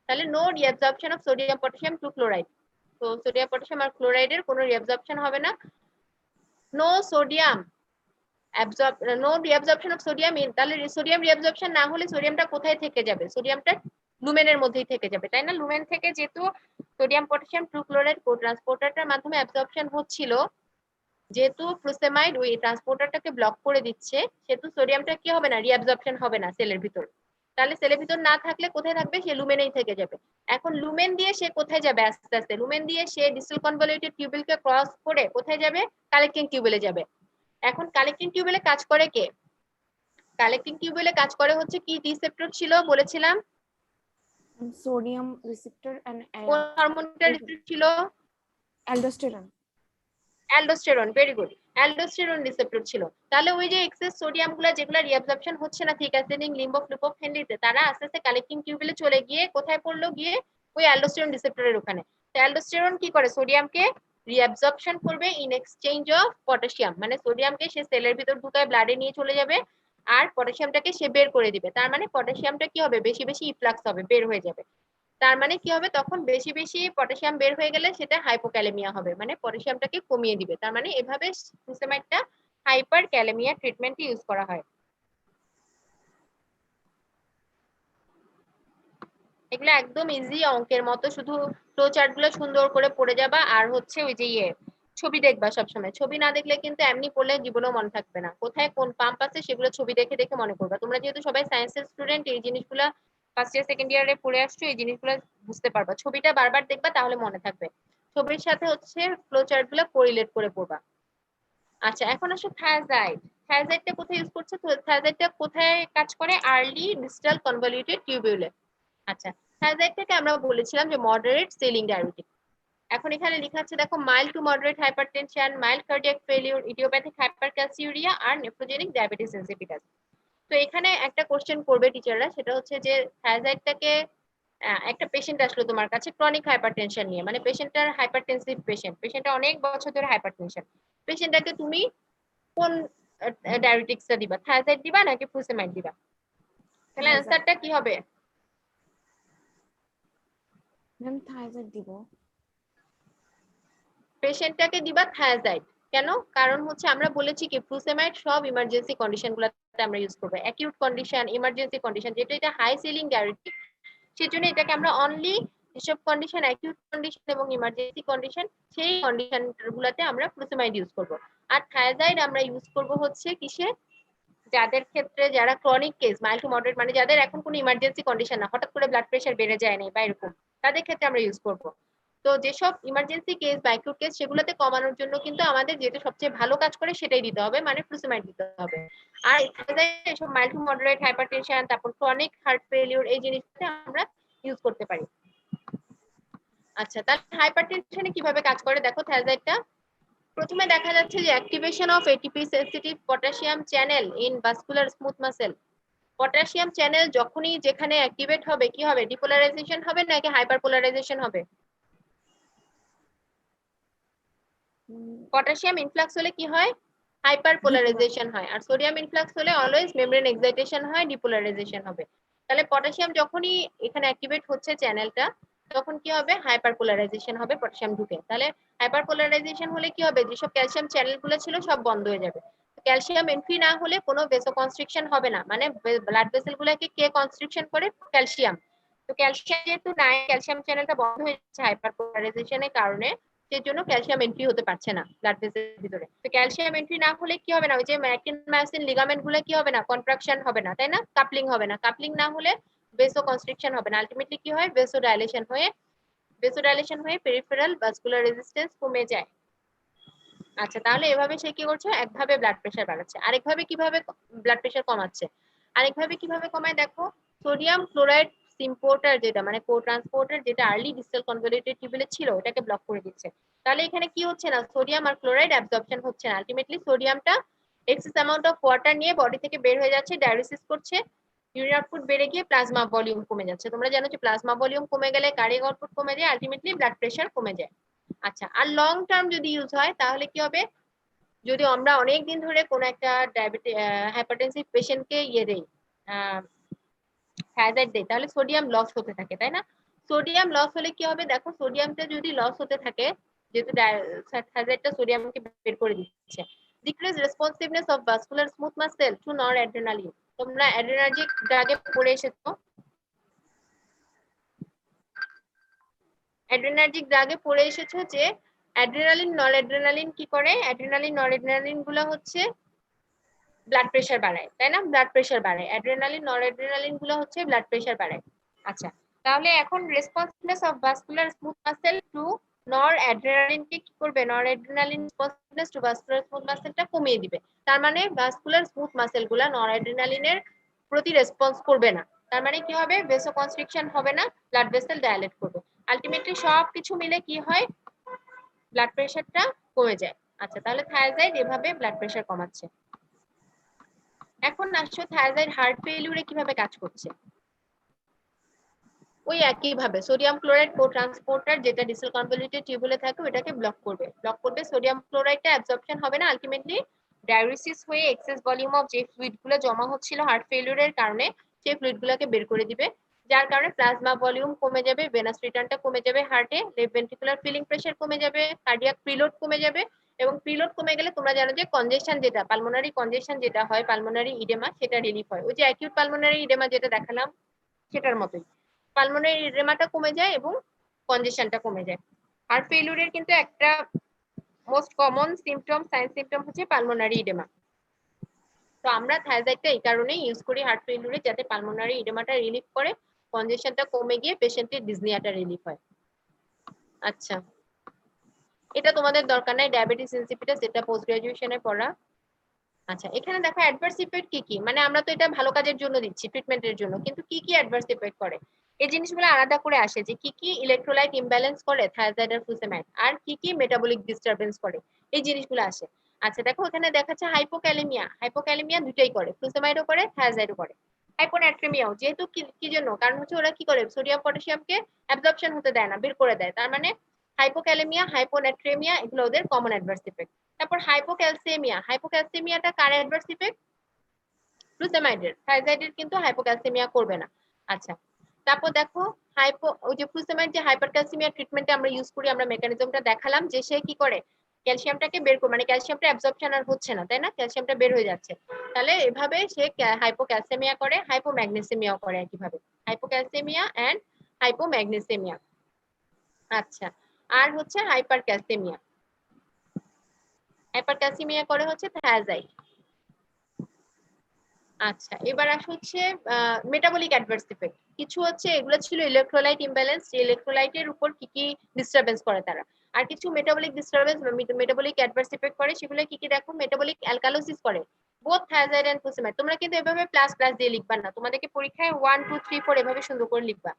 তাহলে no reabsorption of sodium potassium 2 chloride, তো সোডিয়াম পটাশিয়াম আর ক্লোরাইডের কোনো রিঅ্যাবজর্পশন হবে না। No sodium no reabsorption of sodium in, তাহলে সোডিয়াম রিঅ্যাবজর্পশন না হলে সোডিয়ামটা কোথায় থেকে যাবে, সোডিয়ামটা লুমেনের মধ্যেই থেকে যাবে, তাই না? লুমেন থেকে যেহেতু সোডিয়াম পটাশিয়াম 2 ক্লোরাইড কো ট্রান্সপোর্টারটার মাধ্যমে অ্যাবজর্পশন হচ্ছিল, যেহেতু ফুরোসেমাইড ওই ট্রান্সপোর্টারটাকে ব্লক করে দিচ্ছে, সেহেতু সোডিয়ামটা কি হবে না, রিঅ্যাবজর্পশন হবে না সেলের ভিতর। তাহলে সেলের ভিতর না থাকলে কোথায় থাকবে, সে লুমেনেই থেকে যাবে। এখন লুমেন দিয়ে সে কোথায় যাবে, আস্তে আস্তে লুমেন দিয়ে সে ডিস্টাল কনভলিউটেড টিউবিলকে ক্রস করে কোথায় যাবে, কালেক্টিং টিউবেলে যাবে। এখন কালেক্টিং টিউবেলে কাজ করে কে, কালেক্টিং টিউবেলে কাজ করে হচ্ছে কি রিসেপ্টর ছিল বলেছিলাম, সোডিয়াম রিসেপ্টর কোন এন্ড হরমোনটা রিসেপ্টর ছিল, aldosterone. Aldosterone, very good, aldosterone receptor ছিল। তাহলে ওই যে এক্সেস সোডিয়াম গুলা যেগুলা রিঅ্যাবজর্পশন হচ্ছে না থিক অ্যাসেন্ডিং লিম্ফ অফ গ্লুকোফেনলিতে, তারা আস্তে আস্তে কালেক্টিং টিউবেলে চলে গিয়ে কোথায় পড়লো, গিয়ে ওই অ্যালডোস্টেরন রিসেপ্টরের ওখানে। তো অ্যালডোস্টেরন কি করে, সোডিয়ামকে রিঅ্যাবজর্পশন করবে ইন এক্সচেঞ্জ অফ পটাশিয়াম, মানে সোডিয়ামকে সে সেলের ভিতর ঢুকায় ব্লাডে নিয়ে চলে যাবে আর পটাশিয়ামটাকে সে বের করে দিবে। তার মানে পটাশিয়ামটা কি হবে, বেশি বেশি ইফ্লাক্স হবে, বের হয়ে যাবে। তার মানে কি হবে, তখন বেশি বেশি পটাশিয়াম বের হয়ে গেলে সেটা হাইপোক্যালেমিয়া হবে, মানে পটাশিয়ামটাকে কমিয়ে দিবে। তার মানে এভাবে ফুরোসেমাইডটা হাইপার ক্যালেমিয়া ট্রিটমেন্টে ইউজ করা হয়। এগুলো একদম ইজি অঙ্কের মতো, শুধু ফ্লো চার্ট গুলো সুন্দর করে পড়ে যাবা আর হচ্ছে ওই যে ছবি দেখবা সবসময়, ছবি না দেখলে কিন্তু এমনি পড়লে জীবনেও মনে থাকবে না, কোথায় কোন পাম্প আছে সেগুলো ছবি দেখে দেখে মনে করবা। তোমরা যেহেতু সবাই সায়েন্সের স্টুডেন্ট, এই জিনিসগুলো ফার্স্ট ইয়ার সেকেন্ড ইয়ারে পড়ে আসছো, এই জিনিসগুলো বুঝতে পারবা, ছবিটা বারবার দেখবা তাহলে মনে থাকবে। ছবির সাথে হচ্ছে ফ্লো চার্ট গুলো কোরিলেট করে পড়বা। আচ্ছা, এখন আসো থায়াজাইড। থায়াজাইডটা কোথায় ইউজ করছে? তো থায়াজাইডটা কোথায় কাজ করে? আর্লি ডিস্টাল কনভলিউটেড টিউবিউলে। আচ্ছা, থায়াজাইডটাকে আমরা বলেছিলাম যে মডারেট সেলিং ডায়াবেটিক। এখন এখানে লেখা আছে দেখো, mild to moderate hypertension, mild cardiac failure, idiopathic hypercalciuria আর নেফ্রোজেনিক ডায়াবেটিস ইনসিপিটাস। তো এখানে একটা কোশ্চেন করবে টিচাররা, সেটা হচ্ছে যে থায়াজাইডটাকে একটা পেশেন্ট আসলো তোমার কাছে ক্রনিক হাইপারটেনশন নিয়ে, মানে পেশেন্টটার হাইপারটেনসিভ পেশেন্টটা অনেক বছর ধরে হাইপারটেনশন। পেশেন্টটাকে তুমি কোন ডায়াবেটিক্সটা দিবা? থায়াজাইড দিবা নাকি ফুসেমাইড দিবা? তাহলে Thiazide। অ্যান্সারটা কি হবে? ম্যাম থায়াজাইড দিব। পেশেন্টটাকে দিবা থায়াজাইড। কেন? কারণ হচ্ছে আমরা বলেছি কি ফুসেমাইড সব ইমার্জেন্সি কন্ডিশন গুলোতে আমরা ইউজ করবো, অ্যাকিউট কন্ডিশন, ইমার্জেন্সি কন্ডিশন, যেটা এটা হাই সেলিং ডায়াবেটিক, সেজন্য এটাকে আমরা অনলি যেসব কন্ডিশন অ্যাকিউট কন্ডিশন এবং ইমার্জেন্সি কন্ডিশন, সেই কন্ডিশন গুলাতে আমরা ফুসেমাইড ইউজ করব। আর থায়াজাইড আমরা ইউজ করব হচ্ছে কিসে? যাদের ক্ষেত্রে যারা chronic case, mild to moderate, মানে যাদের এখন কোনো ইমার্জেন্সি কন্ডিশন না, হঠাৎ করে ব্লাড প্রেশার বেড়ে যায় না বা এরকম, তাদের ক্ষেত্রে আমরা ইউজ করব। তো যেসব ইমার্জেন্সি কেস বা অ্যাকিউট কেস, সেগুলোতে কমানোর জন্য কিন্তু আমাদের যেটা সবচেয়ে ভালো কাজ করে সেটাই দিতে হবে, মানে ফুসেমাইড দিতে হবে। আর এসব মাইল্ড টু মডারেট হাইপারটেনশন, তারপর ক্রনিক হার্ট ফেলিউর, এই জিনিসটা আমরা ইউজ করতে পারি। আচ্ছা, তাহলে হাইপারটেনশনে কিভাবে কাজ করে দেখো থায়াজাইডটা। প্রথমে দেখা যাচ্ছে যে activation of ATP sensitive potassium channel in vascular smooth muscle. Potassium channel যখনই যেখানে অ্যাক্টিভেট হবে, কি হবে? ডিপোলারাইজেশন হবে নাকি হাইপারপোলারাইজেশন হবে? পটাশিয়াম ইনফ্লাক্স হলে কি হয়? হাইপারপোলারাইজেশন হয়। আর সোডিয়াম ইনফ্লাক্স হলে অলওয়েজ মেমব্রেন এক্সাইটেশন হয়, ডিপোলারাইজেশন হবে। তাহলে পটাশিয়াম যখনই এখানে অ্যাক্টিভেট হচ্ছে চ্যানেলটা, তখন কি হবে? হাইপারপোলারাইজেশন হবে পটাশিয়াম ঢুকে। তাহলে হাইপারপোলারাইজেশন হলে কি হবে? যেসব ক্যালসিয়াম চ্যানেলগুলো ছিল সব বন্ধ হয়ে যাবে। ক্যালসিয়াম এন্ট্রি না হলে কোনো ভেসোকনস্ট্রিকশন হবে না, মানে ব্লাড ভেসেল গুলোকে কে কনস্ট্রিকশন করে? ক্যালসিয়াম। তো ক্যালসিয়াম যেহেতু নাই, ক্যালসিয়াম চ্যানেলটা বন্ধ হয়ে যাচ্ছে হাইপারপোলারাইজেশনের কারণে, সেজন্য ক্যালসিয়াম এন্ট্রি হতে পারছে না ব্লাড ভেসেলের ভিতরে। তো ক্যালসিয়াম এন্ট্রি না হলে কি হবে না? ওই যে ম্যাকটিন মায়োসিন লিগামেন্ট গুলো কি হবে না? কন্ট্রাকশন হবে না, তাই না? কাপলিং হবে না। কাপলিং না হলে ভেসো কনস্ট্রিকশন হবে না। আলটিমেটলি কি হয়? ভেসোডাইলেশন হয়ে পেরিফেরাল ভাস্কুলার রেজিস্ট্যান্স কমে যায়। আচ্ছা, তাহলে এভাবে সে কি করছে? একভাবে ব্লাড প্রেশার বাড়াচ্ছে। আরেকভাবে কিভাবে ব্লাড প্রেশার কমাচ্ছে? আরেকভাবে কিভাবে কমায় দেখো, সোডিয়াম ক্লোরাইড সিম্পোর্টার, যেটা মানে কো ট্রান্সপোর্টার, যেটা আর্লি ডিস্টাল কনভলিউটেড টিউবুলে ছিল, ওটাকে ব্লক করে দিচ্ছে। তাহলে এখানে কি হচ্ছে না? সোডিয়াম আর ক্লোরাইড অ্যাবজর্পশন হচ্ছে না। আলটিমেটলি সোডিয়ামটা এক্সেস অ্যামাউন্ট অফ ওয়াটার নিয়ে বডি থেকে বের হয়ে যাচ্ছে, ডায়ালিসিস করছে, ইউরিন আউটপুট বেড়ে গিয়ে প্লাজমা ভলিউম কমে যাচ্ছে। তোমরা জানো যে প্লাজমা ভলিউম কমে গেলে কার্ডিয়াক আউটপুট কমে যায়, আলটিমেটলি ব্লাড প্রেশার কমে যায়। আচ্ছা, আর লং টার্ম যদি ইউজ হয় তাহলে কি হবে? যদি আমরা অনেক দিন ধরে কোন একটা ডায়াবেটিস হাইপারটেনসিভ পেশেন্টকে দেই, থায়াজাইড দেই, তাহলে সোডিয়াম লস হতে থাকে, তাই না? সোডিয়াম লস হলে কি হবে দেখো, সোডিয়ামটা যদি লস হতে থাকে, যেহেতু থায়াজাইডটা সোডিয়ামকে বের করে দিচ্ছে, decrease responsiveness of vascular smooth muscle to noradrenaline. তোমরা অ্যাড্রেনার্জিক ড্রাগে পড়ে এসেছো, অ্যাড্রেনার্জিক ড্রাগে পড়ে এসেছো যে অ্যাড্রেনালিন নর অ্যাড্রেনালিন কি করে? অ্যাড্রেনালিন নর অ্যাড্রেনালিন গুলো হচ্ছে ব্লাড প্রেশার বাড়ায়, তাই না? ব্লাড প্রেশার বাড়ায়। অ্যাড্রেনালিন নর অ্যাড্রেনালিন গুলো হচ্ছে ব্লাড প্রেশার বাড়ায়। আচ্ছা, তাহলে এখন responsiveness of vascular smooth muscle to noradrenaline কে কি করবে? Noradrenaline responsiveness to vascular smooth মাসেলটা কমিয়ে দিবে। তার মানে ভাস্কুলার স্মুথ মাসেল গুলা নর অ্যাড্রেনালিনের প্রতি রেসপন্স করবে না। তার মানে কি হবে? ভেসোকনস্ট্রিকশন হবে না, ব্লাড ভেসেল ডায়ালেট করবে। আলটিমেটলি সবকিছু মিলে কি হয়? ব্লাড প্রেশারটা কমে যায়। আচ্ছা, তাহলে থায়াজাইড এভাবে ব্লাড প্রেশার কমাচ্ছে। এখন আসো থায়াজাইড হার্ট ফেলিউরে কিভাবে কাজ করছে। ওই একই ভাবে সোডিয়াম ক্লোরাইড কো ট্রান্সপোর্টার, যেটা ডিসেল কনভলিউটেড টিউবুলে থাকে, ওটাকে ব্লক করবে। সোডিয়াম ক্লোরাইডটা অ্যাবজর্পশন হবে না, আলটিমেটলি ডায়ালিসিস হয়ে এক্সেস ভলিউম অফ যে ফ্লুইড গুলো জমা হচ্ছিল হার্ট ফেলিউরের কারণে, সেই ফ্লুইড গুলোকে বের করে দিবে, যার কারণে প্লাজমা ভলিউম কমে যাবে, ভেনাস রিটার্নটা কমে যাবে হার্টে, লেফট ভেন্ট্রিকুলার ফিলিং প্রেসার কমে যাবে, কার্ডিয়াক প্রিলোড কমে যাবে। এবং প্রিলোড কমে গেলে তোমরা জানো যে কনজেশন, যেটা পালমোনারি কনজেশন যেটা হয়, পালমোনারি ইডেমা, সেটা রিলিফ হয়। ওই যে অ্যাকিউট পালমোনারি ইডেমা যেটা দেখালাম, সেটার মতোই পালমোনারি ইডেমাটা কমে যায় এবং কনজেশনটা কমে যায়। হার্ট ফেলিউরের কিন্তু একটা most common symptom, sign symptom হচ্ছে পালমোনারি ইডেমা। তো আমরা থায়াজাইডটা এই কারণেই ইউজ করি হার্ট ফেলিউরে, যাতে পালমোনারি ইডেমাটা রিলিফ করে, কনজেশনটা কমে গিয়ে পেশেন্টের ডিসনিয়াটা রিলিফ হয়। আচ্ছা, এটা তোমাদের দরকার নাই, ডায়াবেটিস ইনসিপিটাস এটা পোস্ট গ্রাজুয়েশনে পড়া। আচ্ছা, এখানে দেখো অ্যাডভার্স ইফেক্ট কি কি, মানে আমরা তো এটা ভালো কাজের জন্য দিচ্ছি, ট্রিটমেন্টের জন্য, কিন্তু কি কি অ্যাডভার্স ইফেক্ট করে এই জিনিসগুলো আলাদা করে আসে, যে কি কি ইলেকট্রোলাইট ইমব্যালেন্স করে থায়াজাইড আর ফুসেমাইড, আর কি কি মেটাবলিক ডিস্টারবেন্স করে, এই জিনিসগুলো আসে। আচ্ছা দেখো এখানে দেখাচ্ছে হাইপোক্যালেমিয়া, হাইপোক্যালেমিয়া দুটাই করে, ফুসেমাইডও করে থায়াজাইডও করে। হাইপোনাট্রেমিয়াও, যেহেতু কি জন্য, কারণ হচ্ছে ওরা কি করে সোডিয়াম পটাশিয়ামকে অ্যাবজর্পশন হতে দেয় না, বের করে দেয়, তার মানে হাইপোক্যালেমিয়া হাইপোনাট্রেমিয়া এগুলো ওদের কমন অ্যাডভার্স ইফেক্ট। তারপর হাইপোক্যালসিয়ামিয়া, হাইপোক্যালসিয়ামিয়াটা কার অ্যাডভার্স ইফেক্ট? ফ্লুসেমাইডের, থায়াজাইডের কিন্তু হাইপোক্যালসিয়ামিয়া করবে না। আচ্ছা তারপর দেখো ওই যে ফ্লুসেমাইড যে হাইপারক্যালসিমিয়া ট্রিটমেন্টে আমরা ইউজ করি, আমরা মেকানিজমটা দেখালাম যে সে কি করে ক্যালসিয়ামটাকে বের করে, মানে ক্যালসিয়ামটা অ্যাবজর্পশন আর হচ্ছে না, তাই না, ক্যালসিয়ামটা বের হয়ে যাচ্ছে, তাহলে এভাবে সে হাইপোক্যালসিয়ামিয়া করে, হাইপোম্যাগনেসিয়ামিয়াও করে একইভাবে, হাইপোক্যালসিয়ামিয়া এন্ড হাইপোম্যাগনেসিয়ামিয়া। আচ্ছা আর হচ্ছে হাইপারক্যালসিমিয়া, হাইপারক্যালসিমিয়া করে হচ্ছে থায়াজাইড। আচ্ছা এবার আসা হচ্ছে মেটাবলিক অ্যাডভার্স ইফেক্ট, কিছু হচ্ছে এগুলো ছিল ইলেকট্রোলাইট ইমব্যালেন্স, যে ইলেকট্রোলাইটের উপর কি কি ডিস্টারবেন্স করে তারা, আর কিছু মেটাবলিক ডিস্টারবেন্স বা মেটাবলিক অ্যাডভার্স ইফেক্ট করে, সেগুলো কি কি দেখো, মেটাবলিক অ্যালকালোসিস করে বোথ থায়াজাইড এন্ড ফুসেমাইড। তোমরা কিন্তু এভাবে প্লাস প্লাস দিয়ে লিখবা না, তোমাদেরকে পরীক্ষায় 1 2 3 4 এভাবে সুন্দর করে লিখবা,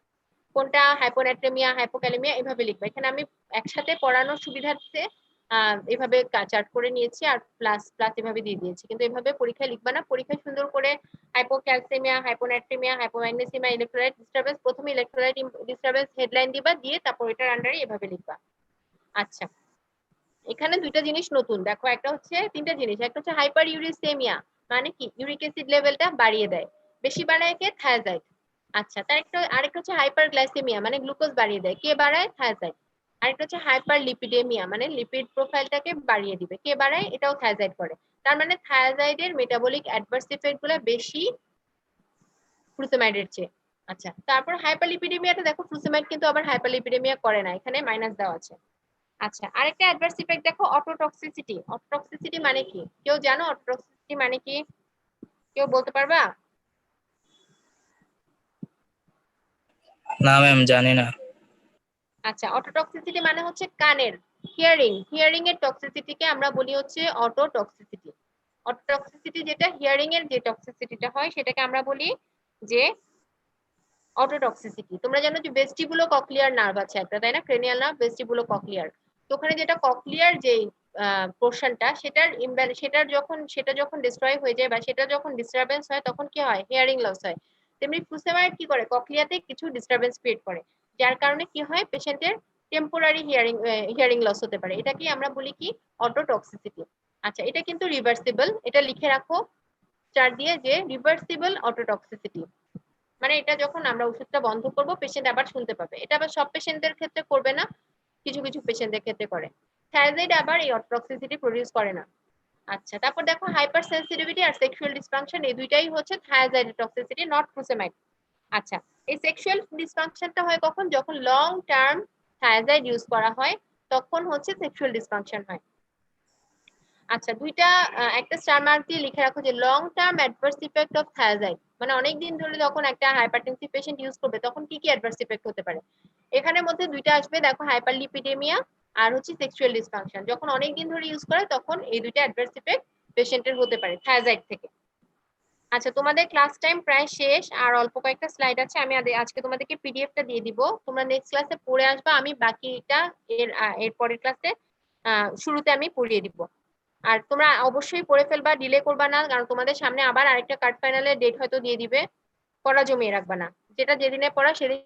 কোনটা হাইপোনাট্রেমিয়া হাইপোক্যালেমিয়া এভাবে লিখবা। এখানে আমি একসাথে পড়ানোর সুবিধার্থে এভাবে চার্ট করে নিয়েছি আর প্লাস প্লাস এভাবে দিয়ে দিয়েছি, কিন্তু এভাবে পরীক্ষায় লিখবা না, পরীক্ষায় সুন্দর করে হাইপোক্যালসিমিয়া হাইপোনাট্রিমিয়া হাইপোম্যাগনেসিয়ামিয়া ইলেকট্রোলাইট ডিস্টারবেন্স, প্রথমে ইলেকট্রোলাইট ডিস্টারবেন্স হেডলাইন দিবা, দিয়ে তারপর এটার আন্ডারে এভাবে লিখবা। আচ্ছা এখানে দুইটা জিনিস নতুন দেখো, একটা হচ্ছে তিনটা জিনিস, একটা হচ্ছে হাইপার ইউরিসেমিয়া, মানে কি ইউরিক অ্যাসিড লেভেলটা বাড়িয়ে দেয়, বেশি বাড়ায় কে, থায়াজাইড। আচ্ছা আরেকটা হচ্ছে হাইপার গ্লাইসেমিয়া, মানে গ্লুকোজ বাড়িয়ে দেয়, কে বাড়ায়, থায়াজাইড। আরেকটা হচ্ছে হাইপার লিপিডেমিয়া, মানে লিপিড প্রোফাইলটাকে বাড়িয়ে দিবে, কে বাড়ায়, এটাও থায়াজাইড করে। তার মানে থায়াজাইডের মেটাবলিক অ্যাডভার্স ইফেক্ট গুলো বেশি ফ্লুসেমাইডের চেয়ে। আচ্ছা তারপর হাইপারলিপিডেমিয়াটা দেখো, ফ্লুসেমাইড কিন্তু আবার হাইপারলিপিডেমিয়া করে না, এখানে মাইনাস দেওয়া আছে। আচ্ছা আরেকটা অ্যাডভার্স ইফেক্ট দেখো, অটোটক্সিসিটি। অটোটক্সিসিটি মানে কি, কেউ জানো অটোটক্সিসিটি মানে কি, কেউ বলতে পারবা? না ম্যাম জানি না। আচ্ছা অটোটক্সিসিটি মানে হচ্ছে কানের হিয়ারিং এর টক্সিসিটিকে আমরা বলি হচ্ছে অটোটক্সিসিটি। অটোটক্সিসিটি যেটা হিয়ারিং এর যে টক্সিসিটিটা হয় সেটাকে আমরা বলি যে অটোটক্সিসিটি। তোমরা জানো যে ভেস্টিবুলো কক্লিয়ার নার্ভ আছে একটা, তাই না, ক্রেনিয়াল নার্ভ, ভেস্টিবুলো কক্লিয়ার। তো ওখানে যেটা কক্লিয়ার যে পোর্শনটা, সেটা যখন ডিস্ট্রয় হয়ে যায় বা সেটা যখন ডিস্টারবেন্স হয় তখন কি হয়, হিয়ারিং লস হয়। তেমনি ফ্লুসেমাইড কি করে, কক্লিয়াতে কিছু ডিস্টারবেন্স ক্রিয়েট করে, যার কারণে কি হয়, পেশেন্টের টেম্পোরারি হিয়ারিং লস হতে পারে, এটাকে আমরা বলি কি, অটোটক্সিসিটি। আচ্ছা এটা কিন্তু রিভার্সিবল, এটা লিখে রাখো চার্ট দিয়ে, যে রিভার্সিবল অটোটক্সিসিটি, মানে এটা যখন আমরা ওষুধটা বন্ধ করব পেশেন্ট আবার শুনতে পাবে, এটা আবার সব পেশেন্টদের ক্ষেত্রে করবে না, কিছু কিছু পেশেন্টদের ক্ষেত্রে করে। থায়াজাইড আবার এই অটোটক্সিসিটি প্রডিউস করে না। আচ্ছা তারপর দেখো হাইপার সেনসিটিভিটি আর সেক্সুয়াল ডিসফাংশন, এই দুইটাই হচ্ছে থায়াজাইডের টক্সিসিটি, নট ফুসেমাইড। আচ্ছা এই সেক্সুয়াল ডিসফাংশনটা হয় কখন, যখন লং টার্ম থায়াজাইড ইউজ করা হয় তখন হচ্ছে সেক্সুয়াল ডিসফাংশন হয়। আচ্ছা দুইটা একটা স্টার মার্ক দিয়ে লিখে রাখো যে long term adverse effect of thiazide, মানে অনেকদিন ধরে যখন একটা হাইপারটেনসিভ পেশেন্ট ইউজ করবে তখন কি কি অ্যাডভার্স ইফেক্ট হতে পারে, এখানের মধ্যে দুইটা আসবে দেখো, হাইপারলিপিডেমিয়া আর হচ্ছে সেক্সুয়াল ডিসফাংশন। যখন অনেকদিন ধরে ইউজ করে তখন এই দুইটা অ্যাডভার্স ইফেক্ট পেশেন্টের হতে পারে থায়াজাইড থেকে। আচ্ছা তোমাদের ক্লাস টাইম প্রায় শেষ, আর অল্প কয়েকটা স্লাইড আছে, আমি আজকে তোমাদেরকে পিডিএফটা দিয়ে দিব, তোমরা নেক্সট ক্লাসে পড়ে আসবা, আমি বাকিটা এর পরের ক্লাসে শুরুতে আমি পড়িয়ে দিব। আর তোমরা অবশ্যই পড়ে ফেলবা, ডিলে করবা না, কারণ তোমাদের সামনে আবার আরেকটা কার্ড ফাইনালের ডেট হয়তো দিয়ে দিবে, পড়া জমিয়ে রাখবা না, যেটা যেদিনে পড়া সেদিন